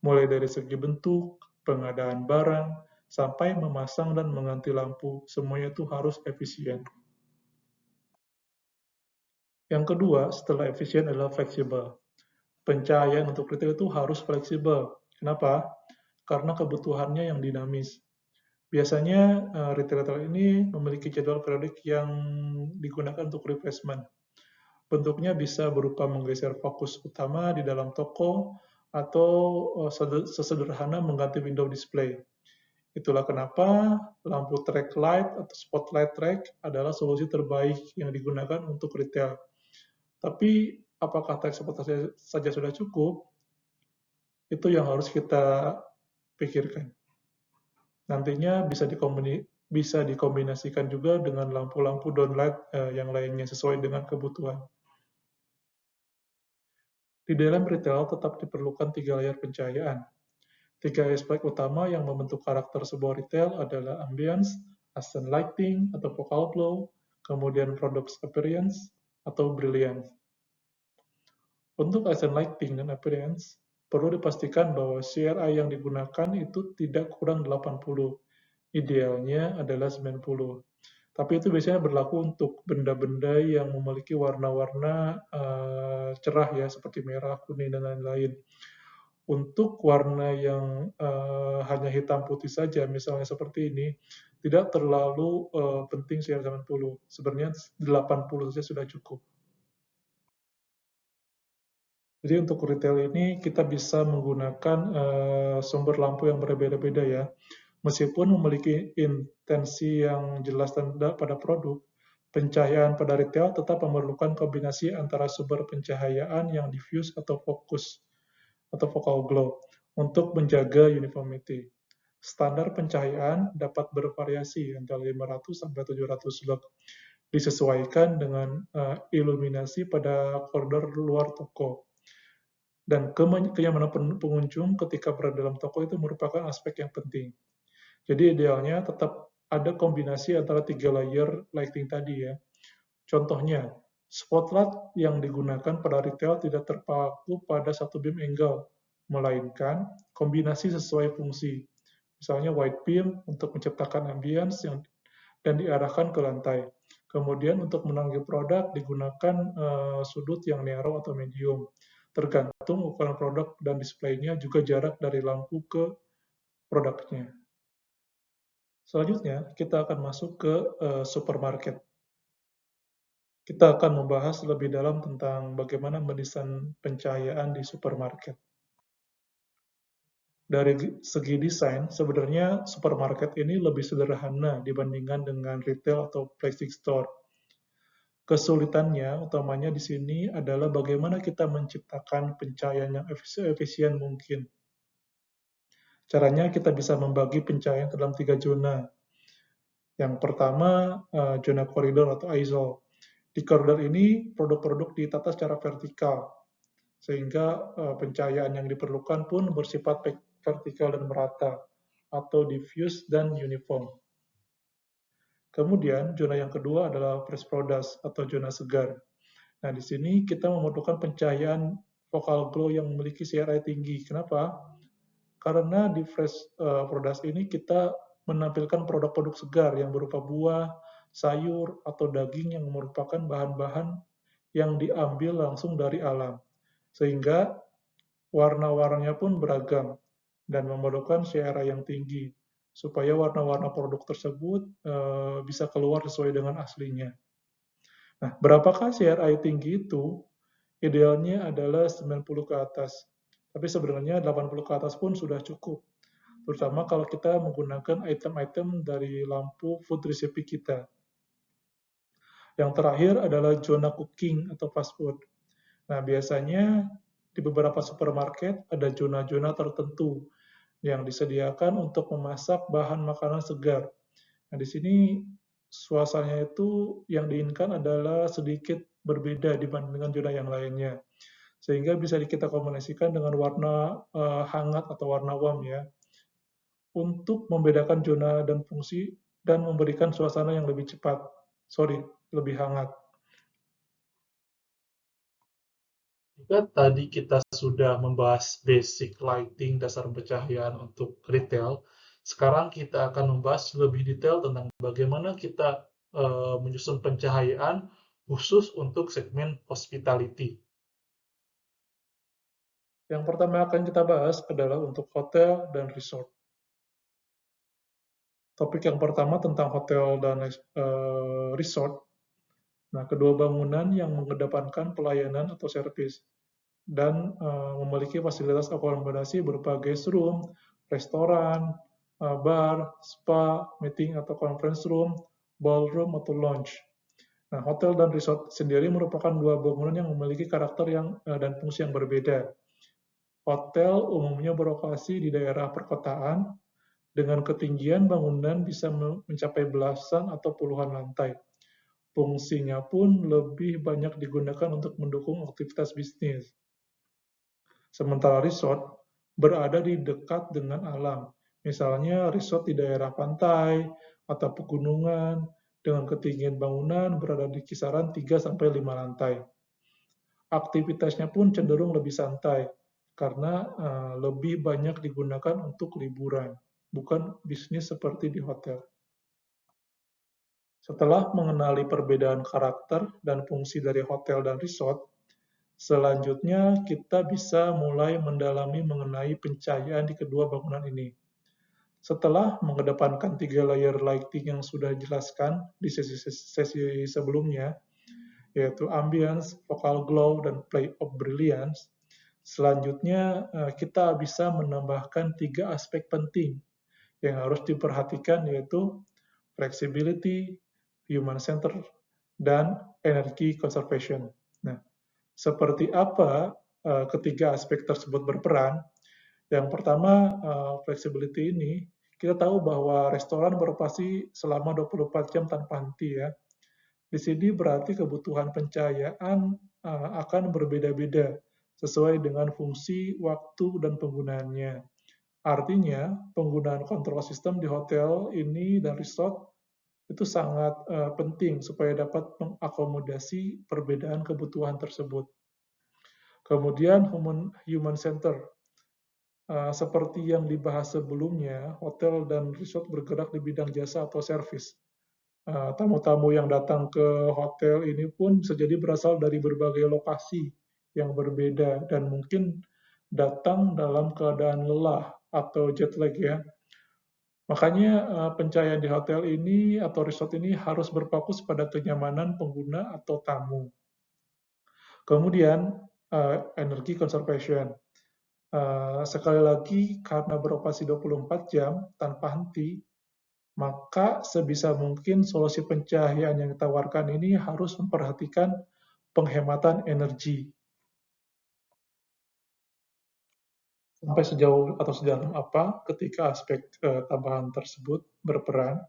Mulai dari segi bentuk, pengadaan barang, sampai memasang dan mengganti lampu, semuanya itu harus efisien. Yang kedua, setelah efisien adalah fleksibel. pencahayaan untuk retail itu harus fleksibel. Kenapa? Karena kebutuhannya yang dinamis. Biasanya retail-retail ini memiliki jadwal periodik yang digunakan untuk replacement. Bentuknya bisa berupa menggeser fokus utama di dalam toko atau sesederhana mengganti window display. Itulah kenapa lampu track light atau spotlight track adalah solusi terbaik yang digunakan untuk retail. Tapi apakah track spotlight saja sudah cukup? Itu yang harus kita pikirkan. Nantinya bisa dikombinasikan juga dengan lampu-lampu downlight yang lainnya sesuai dengan kebutuhan. Di dalam retail tetap diperlukan 3 layar pencahayaan. 3 aspek utama yang membentuk karakter sebuah retail adalah ambience, accent lighting atau focal glow, kemudian product appearance atau brilliance. Untuk accent lighting dan appearance, perlu dipastikan bahwa CRI yang digunakan itu tidak kurang 80, idealnya adalah 90. Tapi itu biasanya berlaku untuk benda-benda yang memiliki warna-warna cerah ya, seperti merah, kuning, dan lain-lain. Untuk warna yang hanya hitam putih saja, misalnya seperti ini, tidak terlalu penting CR 90. Sebenarnya 80 saja sudah cukup. Jadi untuk retail ini kita bisa menggunakan sumber lampu yang berbeda-beda ya. Meskipun memiliki intensi yang jelas pada produk, pencahayaan pada retail tetap memerlukan kombinasi antara sumber pencahayaan yang diffuse atau fokus atau focal glow untuk menjaga uniformity. Standar pencahayaan dapat bervariasi antara 500 sampai 700 lux, disesuaikan dengan iluminasi pada koridor luar toko. Dan kenyamanan pengunjung ketika berada dalam toko itu merupakan aspek yang penting. Jadi idealnya tetap ada kombinasi antara 3 layer lighting tadi ya. Contohnya, spotlight yang digunakan pada retail tidak terpaku pada satu beam angle, melainkan kombinasi sesuai fungsi. Misalnya white beam untuk menciptakan ambience dan diarahkan ke lantai. Kemudian untuk menanggi produk digunakan sudut yang narrow atau medium. Tergantung ukuran produk dan displaynya juga jarak dari lampu ke produknya. Selanjutnya, kita akan masuk ke supermarket. Kita akan membahas lebih dalam tentang bagaimana mendesain pencahayaan di supermarket. Dari segi desain, sebenarnya supermarket ini lebih sederhana dibandingkan dengan retail atau flagship store. Kesulitannya utamanya di sini adalah bagaimana kita menciptakan pencahayaan yang efisien mungkin. Caranya kita bisa membagi pencahayaan dalam 3 zona. Yang pertama, zona koridor atau aisle. Di koridor ini, produk-produk ditata secara vertikal, sehingga pencahayaan yang diperlukan pun bersifat vertikal dan merata, atau diffuse dan uniform. Kemudian, zona yang kedua adalah fresh product atau zona segar. Nah, di sini kita membutuhkan pencahayaan focal glow yang memiliki CRI tinggi. Kenapa? Karena di fresh product ini kita menampilkan produk-produk segar yang berupa buah, sayur, atau daging yang merupakan bahan-bahan yang diambil langsung dari alam. Sehingga warna-warnanya pun beragam dan memerlukan CRI yang tinggi supaya warna-warna produk tersebut bisa keluar sesuai dengan aslinya. Nah, berapakah CRI tinggi itu? Idealnya adalah 90 ke atas. Tapi sebenarnya 80 ke atas pun sudah cukup. Terutama kalau kita menggunakan item-item dari lampu food recipe kita. Yang terakhir adalah zona cooking atau fast food. Nah, biasanya di beberapa supermarket ada zona-zona tertentu yang disediakan untuk memasak bahan makanan segar. Nah, di sini suasananya itu yang diinginkan adalah sedikit berbeda dibanding dengan zona yang lainnya. Sehingga bisa kita kombinasikan dengan warna hangat atau warna warm ya. Untuk membedakan zona dan fungsi dan memberikan suasana yang lebih lebih hangat. Jika tadi kita sudah membahas basic lighting, dasar pencahayaan untuk retail, sekarang kita akan membahas lebih detail tentang bagaimana kita menyusun pencahayaan khusus untuk segmen hospitality. Yang pertama akan kita bahas adalah untuk hotel dan resort. Topik yang pertama tentang hotel dan resort. Nah, kedua bangunan yang mengedepankan pelayanan atau servis dan memiliki fasilitas akomodasi berupa guest room, restoran, bar, spa, meeting atau conference room, ballroom atau lounge. Nah, hotel dan resort sendiri merupakan dua bangunan yang memiliki karakter dan fungsi yang berbeda. Hotel umumnya berlokasi di daerah perkotaan dengan ketinggian bangunan bisa mencapai belasan atau puluhan lantai. Fungsinya pun lebih banyak digunakan untuk mendukung aktivitas bisnis. Sementara resort berada di dekat dengan alam, misalnya resort di daerah pantai atau pegunungan dengan ketinggian bangunan berada di kisaran 3-5 lantai. Aktivitasnya pun cenderung lebih santai karena lebih banyak digunakan untuk liburan, bukan bisnis seperti di hotel. Setelah mengenali perbedaan karakter dan fungsi dari hotel dan resort, selanjutnya kita bisa mulai mendalami mengenai pencahayaan di kedua bangunan ini. Setelah mengedepankan 3 layer lighting yang sudah dijelaskan di sesi sebelumnya, yaitu ambience, focal glow, dan play of brilliance, selanjutnya kita bisa menambahkan 3 aspek penting yang harus diperhatikan, yaitu flexibility, human center, dan energy conservation. Nah, seperti apa ketiga aspek tersebut berperan? Yang pertama, flexibility ini, kita tahu bahwa restoran beroperasi selama 24 jam tanpa henti ya. Di sini berarti kebutuhan pencahayaan akan berbeda-beda sesuai dengan fungsi, waktu, dan penggunaannya. Artinya, penggunaan kontrol sistem di hotel ini dan resort itu sangat penting supaya dapat mengakomodasi perbedaan kebutuhan tersebut. Kemudian human center. Seperti yang dibahas sebelumnya, hotel dan resort bergerak di bidang jasa atau servis. Tamu-tamu yang datang ke hotel ini pun bisa jadi berasal dari berbagai lokasi yang berbeda dan mungkin datang dalam keadaan lelah atau jet lag ya. Makanya pencahayaan di hotel ini atau resort ini harus berfokus pada kenyamanan pengguna atau tamu. Kemudian energy conservation. Sekali lagi karena beroperasi 24 jam tanpa henti, maka sebisa mungkin solusi pencahayaan yang ditawarkan ini harus memperhatikan penghematan energi. Sampai sejauh atau sedalam apa ketika aspek tambahan tersebut berperan,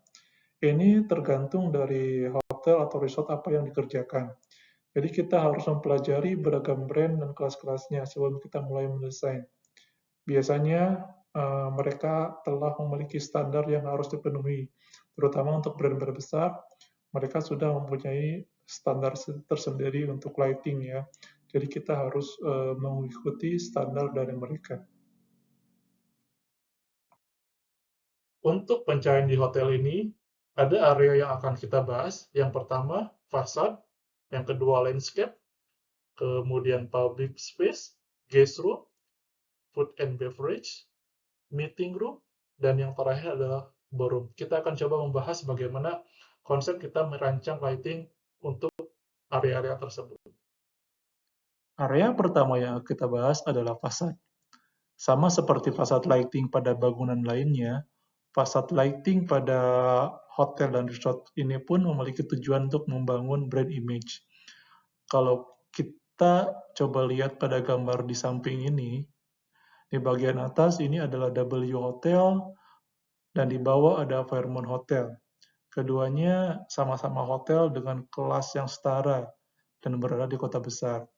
ini tergantung dari hotel atau resort apa yang dikerjakan. Jadi kita harus mempelajari beragam brand dan kelas-kelasnya sebelum kita mulai mendesain. Biasanya mereka telah memiliki standar yang harus dipenuhi, terutama untuk brand-brand besar, mereka sudah mempunyai standar tersendiri untuk lighting ya. Jadi kita harus mengikuti standar dari mereka. Untuk pencahayaan di hotel ini, ada area yang akan kita bahas. Yang pertama, fasad. Yang kedua, landscape. Kemudian public space, guest room, food and beverage, meeting room, dan yang terakhir adalah ballroom. Kita akan coba membahas bagaimana konsep kita merancang lighting untuk area-area tersebut. Area pertama yang kita bahas adalah fasad. Sama seperti fasad lighting pada bangunan lainnya, fasad lighting pada hotel dan resort ini pun memiliki tujuan untuk membangun brand image. Kalau kita coba lihat pada gambar di samping ini, di bagian atas ini adalah W Hotel dan di bawah ada Fairmont Hotel. Keduanya sama-sama hotel dengan kelas yang setara dan berada di kota besar.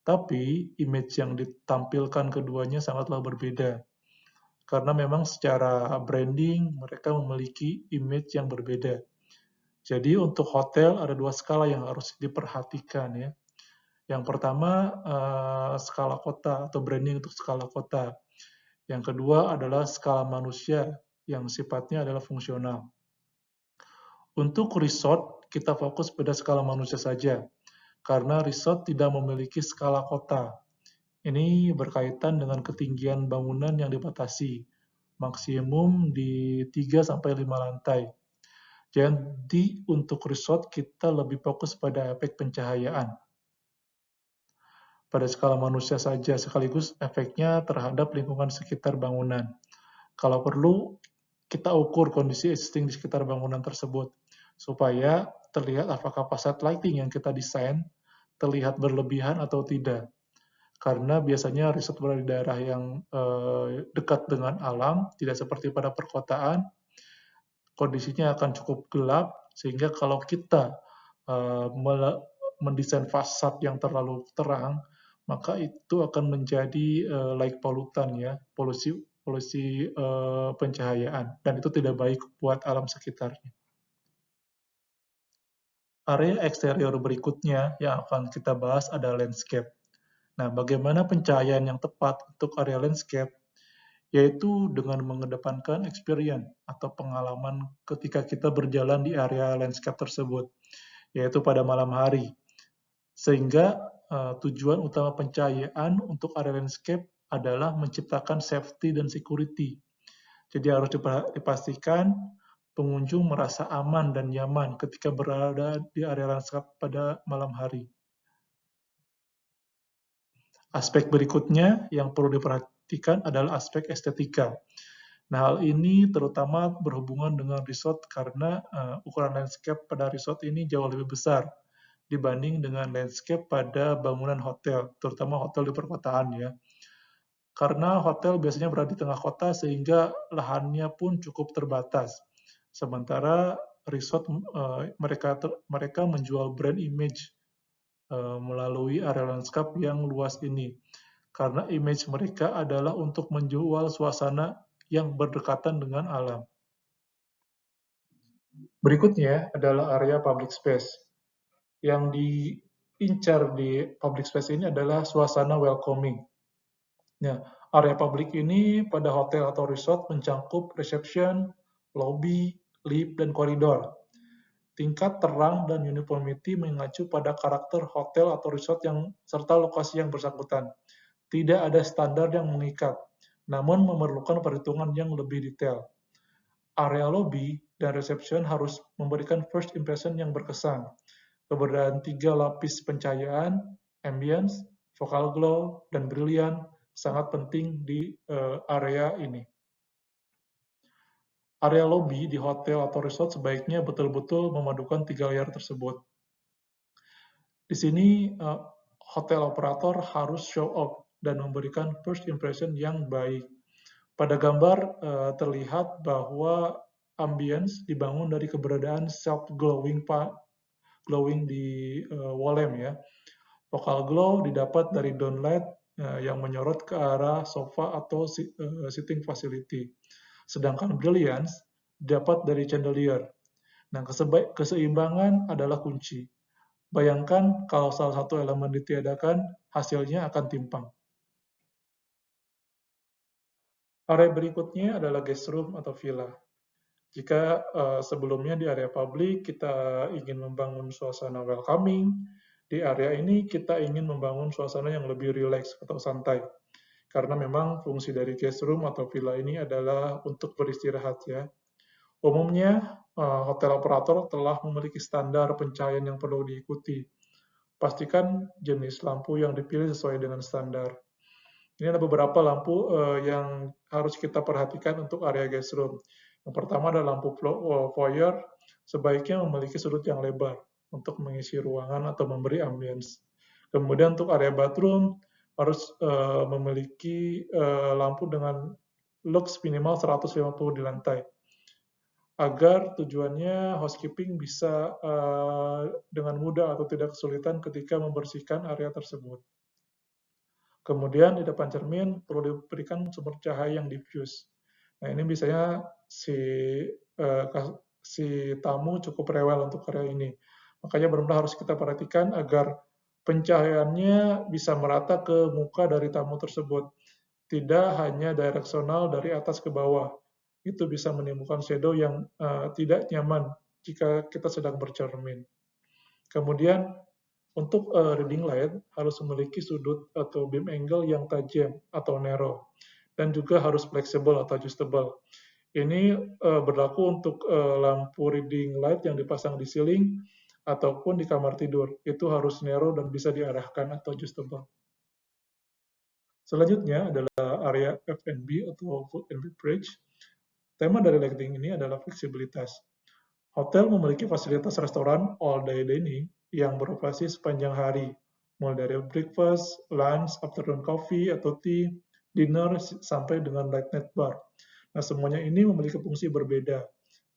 Tapi image yang ditampilkan keduanya sangatlah berbeda. Karena memang secara branding mereka memiliki image yang berbeda. Jadi untuk hotel ada 2 skala yang harus diperhatikan ya. Yang pertama skala kota atau branding untuk skala kota. Yang kedua adalah skala manusia yang sifatnya adalah fungsional. Untuk resort kita fokus pada skala manusia saja karena resort tidak memiliki skala kota. Ini berkaitan dengan ketinggian bangunan yang dibatasi, maksimum di 3-5 lantai. Jadi untuk resort kita lebih fokus pada efek pencahayaan pada skala manusia saja, sekaligus efeknya terhadap lingkungan sekitar bangunan. Kalau perlu, kita ukur kondisi existing di sekitar bangunan tersebut, supaya terlihat apakah facade lighting yang kita desain terlihat berlebihan atau tidak. Karena biasanya resort berada di daerah yang dekat dengan alam, tidak seperti pada perkotaan, kondisinya akan cukup gelap, sehingga kalau kita mendesain fasad yang terlalu terang, maka itu akan menjadi light pollutant ya, polusi polusi pencahayaan, dan itu tidak baik buat alam sekitarnya. Area eksterior berikutnya yang akan kita bahas adalah landscape. Nah, bagaimana pencahayaan yang tepat untuk area landscape? Yaitu dengan mengedepankan experience atau pengalaman ketika kita berjalan di area landscape tersebut, yaitu pada malam hari. Sehingga tujuan utama pencahayaan untuk area landscape adalah menciptakan safety dan security. Jadi harus dipastikan pengunjung merasa aman dan nyaman ketika berada di area landscape pada malam hari. Aspek berikutnya yang perlu diperhatikan adalah aspek estetika. Nah, hal ini terutama berhubungan dengan resort karena ukuran landscape pada resort ini jauh lebih besar dibanding dengan landscape pada bangunan hotel, terutama hotel di perkotaan ya. Karena hotel biasanya berada di tengah kota sehingga lahannya pun cukup terbatas. Sementara resort mereka menjual brand image melalui area landscape yang luas ini. Karena image mereka adalah untuk menjual suasana yang berdekatan dengan alam. Berikutnya adalah area public space. Yang diincar di public space ini adalah suasana welcoming. Nah, area publik ini pada hotel atau resort mencakup reception, lobby, lift, dan koridor. Tingkat terang dan uniformity mengacu pada karakter hotel atau resort yang serta lokasi yang bersangkutan. Tidak ada standar yang mengikat, namun memerlukan perhitungan yang lebih detail. Area lobby dan reception harus memberikan first impression yang berkesan. Keberadaan 3 lapis pencahayaan, ambience, focal glow, dan brilliant sangat penting di area ini. Area lobby di hotel atau resort sebaiknya betul-betul memadukan 3 layer tersebut. Di sini hotel operator harus show off dan memberikan first impression yang baik. Pada gambar terlihat bahwa ambience dibangun dari keberadaan self glowing di wall lamp ya. Focal glow didapat dari downlight yang menyorot ke arah sofa atau sitting facility. Sedangkan brilliance didapat dari chandelier. Nah, keseimbangan adalah kunci. Bayangkan kalau salah satu elemen ditiadakan, hasilnya akan timpang. Area berikutnya adalah guest room atau villa. Jika sebelumnya di area publik kita ingin membangun suasana welcoming, di area ini kita ingin membangun suasana yang lebih rileks atau santai. Karena memang fungsi dari guest room atau villa ini adalah untuk beristirahat ya. Umumnya hotel operator telah memiliki standar pencahayaan yang perlu diikuti. Pastikan jenis lampu yang dipilih sesuai dengan standar. Ini ada beberapa lampu yang harus kita perhatikan untuk area guest room. Yang pertama adalah lampu foyer, sebaiknya memiliki sudut yang lebar untuk mengisi ruangan atau memberi ambience. Kemudian untuk area bathroom harus memiliki lampu dengan lux minimal 150 di lantai. Agar tujuannya housekeeping bisa dengan mudah atau tidak kesulitan ketika membersihkan area tersebut. Kemudian di depan cermin perlu diberikan sumber cahaya yang diffuse. Nah, ini biasanya si tamu cukup rewel untuk area ini. Makanya benar-benar harus kita perhatikan agar pencahayaannya bisa merata ke muka dari tamu tersebut. Tidak hanya direksional dari atas ke bawah. Itu bisa menimbulkan shadow yang tidak nyaman jika kita sedang bercermin. Kemudian Untuk reading light harus memiliki sudut atau beam angle yang tajam atau narrow, dan juga harus fleksibel atau adjustable. Ini berlaku untuk lampu reading light yang dipasang di ceiling ataupun di kamar tidur. Itu harus narrow dan bisa diarahkan atau adjustable. Selanjutnya adalah area F&B atau food and beverage. Tema dari lighting ini adalah fleksibilitas. Hotel memiliki fasilitas restoran all day dining yang beroperasi sepanjang hari, mulai dari breakfast, lunch, afternoon coffee atau tea, dinner, sampai dengan late night bar. Nah, semuanya ini memiliki fungsi berbeda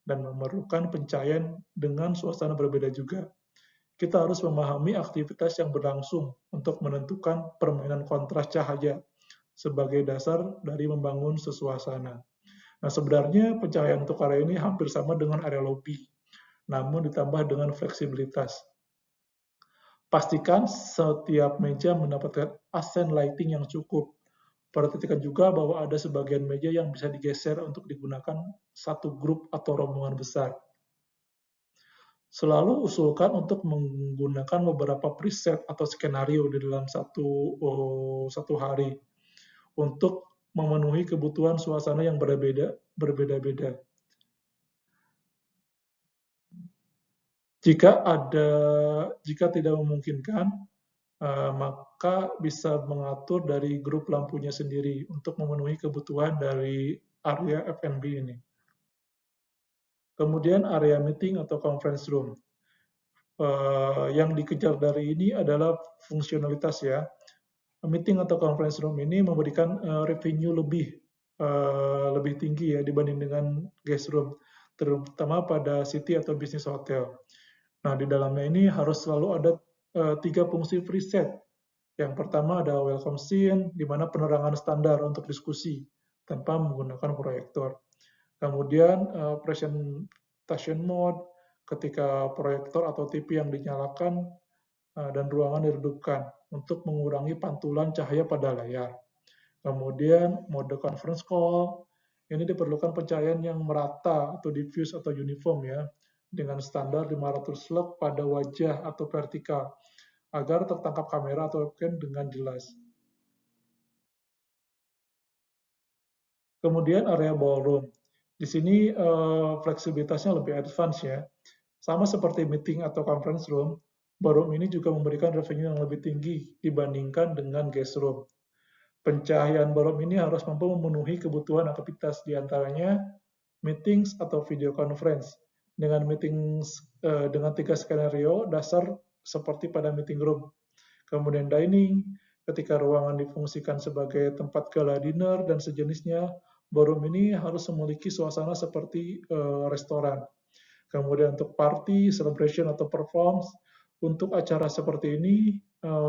dan memerlukan pencahayaan dengan suasana berbeda juga. Kita harus memahami aktivitas yang berlangsung untuk menentukan permainan kontras cahaya sebagai dasar dari membangun suasana. Nah, sebenarnya pencahayaan untuk area ini hampir sama dengan area lobby, namun ditambah dengan fleksibilitas. Pastikan setiap meja mendapatkan accent lighting yang cukup. Perhatikan juga bahwa ada sebagian meja yang bisa digeser untuk digunakan satu grup atau rombongan besar. Selalu usulkan untuk menggunakan beberapa preset atau skenario di dalam satu hari untuk memenuhi kebutuhan suasana yang berbeda-beda. Jika tidak memungkinkan, maka bisa mengatur dari grup lampunya sendiri untuk memenuhi kebutuhan dari area F&B ini. Kemudian area meeting atau conference room. Yang dikejar dari ini adalah fungsionalitas ya. Meeting atau conference room ini memberikan revenue lebih tinggi ya dibanding dengan guest room, terutama pada city atau bisnis hotel. Nah, di dalamnya ini harus selalu ada 3 fungsi preset. Yang pertama ada welcome scene, di mana penerangan standar untuk diskusi tanpa menggunakan proyektor. Kemudian presentation mode, ketika proyektor atau TV yang dinyalakan dan ruangan diredupkan untuk mengurangi pantulan cahaya pada layar. Kemudian mode conference call, ini diperlukan pencahayaan yang merata atau diffuse atau uniform ya, dengan standar 500 lux pada wajah atau vertikal, agar tertangkap kamera atau webcam dengan jelas. Kemudian area ballroom. Di sini fleksibilitasnya lebih advance ya. Sama seperti meeting atau conference room, ballroom ini juga memberikan revenue yang lebih tinggi dibandingkan dengan guest room. Pencahayaan ballroom ini harus mampu memenuhi kebutuhan aktivitas, diantaranya meetings atau video conference. Dengan dengan 3 skenario dasar seperti pada meeting room. Kemudian dining, ketika ruangan difungsikan sebagai tempat gala dinner dan sejenisnya, ballroom ini harus memiliki suasana seperti restoran. Kemudian untuk party, celebration atau performance, untuk acara seperti ini,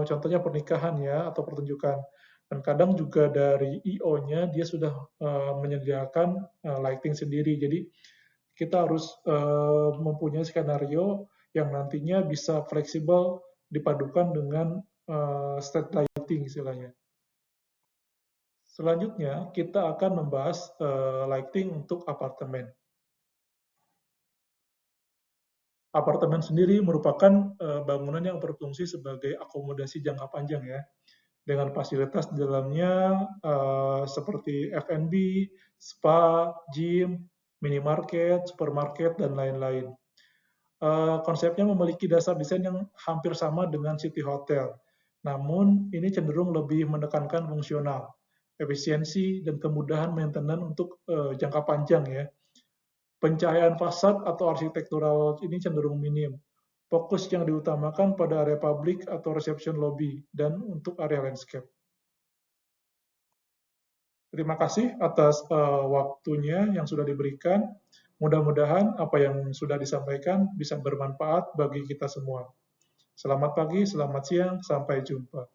contohnya pernikahan ya atau pertunjukan. Dan kadang juga dari I/O-nya dia sudah menyediakan lighting sendiri. Jadi kita harus mempunyai skenario yang nantinya bisa fleksibel dipadukan dengan state lighting istilahnya. Selanjutnya kita akan membahas lighting untuk apartemen. Apartemen sendiri merupakan bangunan yang berfungsi sebagai akomodasi jangka panjang ya, dengan fasilitas di dalamnya seperti F&B, spa, gym, minimarket, supermarket, dan lain-lain. Konsepnya memiliki dasar desain yang hampir sama dengan city hotel, namun ini cenderung lebih menekankan fungsional, efisiensi, dan kemudahan maintenance untuk jangka panjang ya. Pencahayaan fasad atau arsitektural ini cenderung minim. Fokus yang diutamakan pada area publik atau reception lobby dan untuk area landscape. Terima kasih atas waktunya yang sudah diberikan. Mudah-mudahan apa yang sudah disampaikan bisa bermanfaat bagi kita semua. Selamat pagi, selamat siang, sampai jumpa.